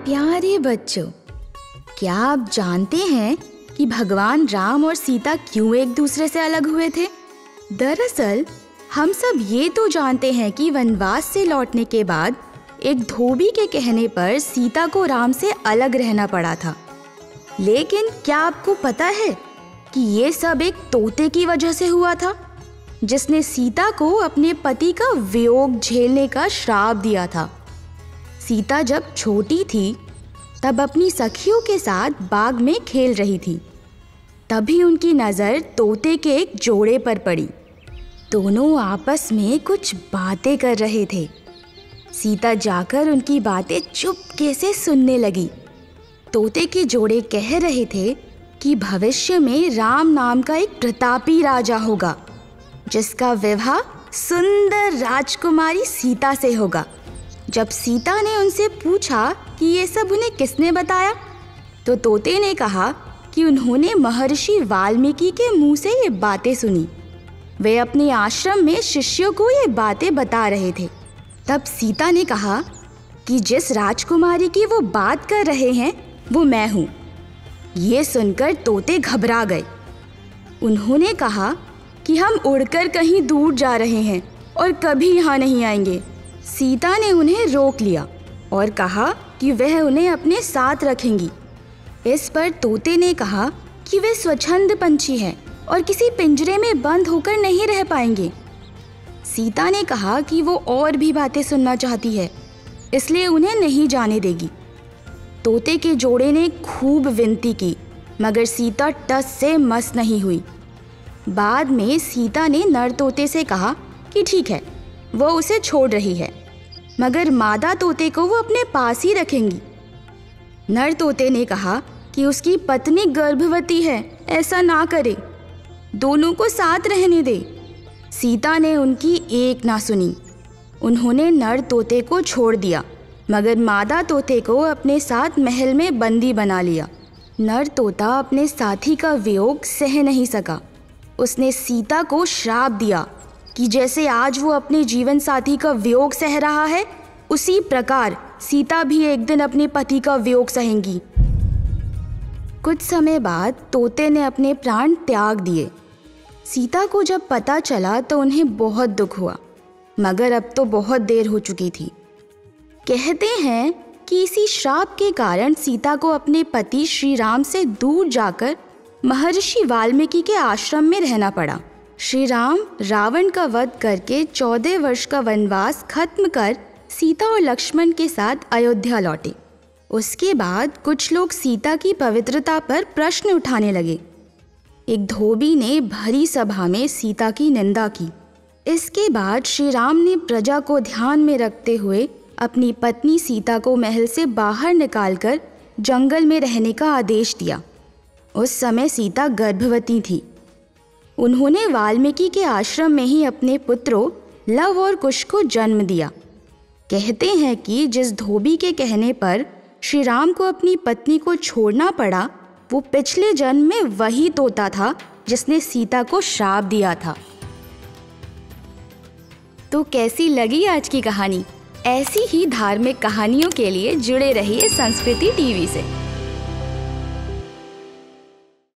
प्यारे बच्चों, क्या आप जानते हैं कि भगवान राम और सीता क्यों एक दूसरे से अलग हुए थे? दरअसल हम सब ये तो जानते हैं कि वनवास से लौटने के बाद एक धोबी के कहने पर सीता को राम से अलग रहना पड़ा था। लेकिन क्या आपको पता है कि ये सब एक तोते की वजह से हुआ था, जिसने सीता को अपने पति का वियोग झेलने का श्राप दिया था। सीता जब छोटी थी तब अपनी सखियों के साथ बाग में खेल रही थी। तभी उनकी नज़र तोते के एक जोड़े पर पड़ी। दोनों आपस में कुछ बातें कर रहे थे। सीता जाकर उनकी बातें चुपके से सुनने लगी। तोते के जोड़े कह रहे थे कि भविष्य में राम नाम का एक प्रतापी राजा होगा, जिसका विवाह सुंदर राजकुमारी सीता से होगा। जब सीता ने उनसे पूछा कि ये सब उन्हें किसने बताया, तो तोते ने कहा कि उन्होंने महर्षि वाल्मीकि के मुंह से ये बातें सुनी। वे अपने आश्रम में शिष्यों को ये बातें बता रहे थे। तब सीता ने कहा कि जिस राजकुमारी की वो बात कर रहे हैं वो मैं हूँ। ये सुनकर तोते घबरा गए। उन्होंने कहा कि हम उड़कर कहीं दूर जा रहे हैं और कभी यहाँ नहीं आएंगे। सीता ने उन्हें रोक लिया और कहा कि वह उन्हें अपने साथ रखेंगी। इस पर तोते ने कहा कि वे स्वच्छंद पंछी हैं और किसी पिंजरे में बंद होकर नहीं रह पाएंगे। सीता ने कहा कि वो और भी बातें सुनना चाहती है, इसलिए उन्हें नहीं जाने देगी। तोते के जोड़े ने खूब विनती की, मगर सीता टस से मस नहीं हुई। बाद में सीता ने नर तोते से कहा कि ठीक है, वो उसे छोड़ रही है, मगर मादा तोते को वो अपने पास ही रखेंगी। नर तोते ने कहा कि उसकी पत्नी गर्भवती है, ऐसा ना करे, दोनों को साथ रहने दे। सीता ने उनकी एक ना सुनी। उन्होंने नर तोते को छोड़ दिया, मगर मादा तोते को अपने साथ महल में बंदी बना लिया। नर तोता अपने साथी का वियोग सह नहीं सका। उसने सीता को श्राप दिया कि जैसे आज वो अपने जीवन साथी का वियोग सह रहा है, उसी प्रकार सीता भी एक दिन अपने पति का वियोग सहेंगी। कुछ समय बाद तोते ने अपने प्राण त्याग दिए। सीता को जब पता चला तो उन्हें बहुत दुख हुआ, मगर अब तो बहुत देर हो चुकी थी। कहते हैं कि इसी श्राप के कारण सीता को अपने पति श्री राम से दूर जाकर महर्षि वाल्मीकि के आश्रम में रहना पड़ा। श्री राम रावण का वध करके 14 वर्ष का वनवास खत्म कर सीता और लक्ष्मण के साथ अयोध्या लौटे। उसके बाद कुछ लोग सीता की पवित्रता पर प्रश्न उठाने लगे। एक धोबी ने भरी सभा में सीता की निंदा की। इसके बाद श्री राम ने प्रजा को ध्यान में रखते हुए अपनी पत्नी सीता को महल से बाहर निकालकर जंगल में रहने का आदेश दिया। उस समय सीता गर्भवती थी। उन्होंने वाल्मीकि के आश्रम में ही अपने पुत्रों लव और कुश को जन्म दिया। कहते हैं कि जिस धोबी के कहने पर श्री राम को अपनी पत्नी को छोड़ना पड़ा, वो पिछले जन्म में वही तोता था जिसने सीता को श्राप दिया था। तो कैसी लगी आज की कहानी? ऐसी ही धार्मिक कहानियों के लिए जुड़े रहिए संस्कृति टीवी से।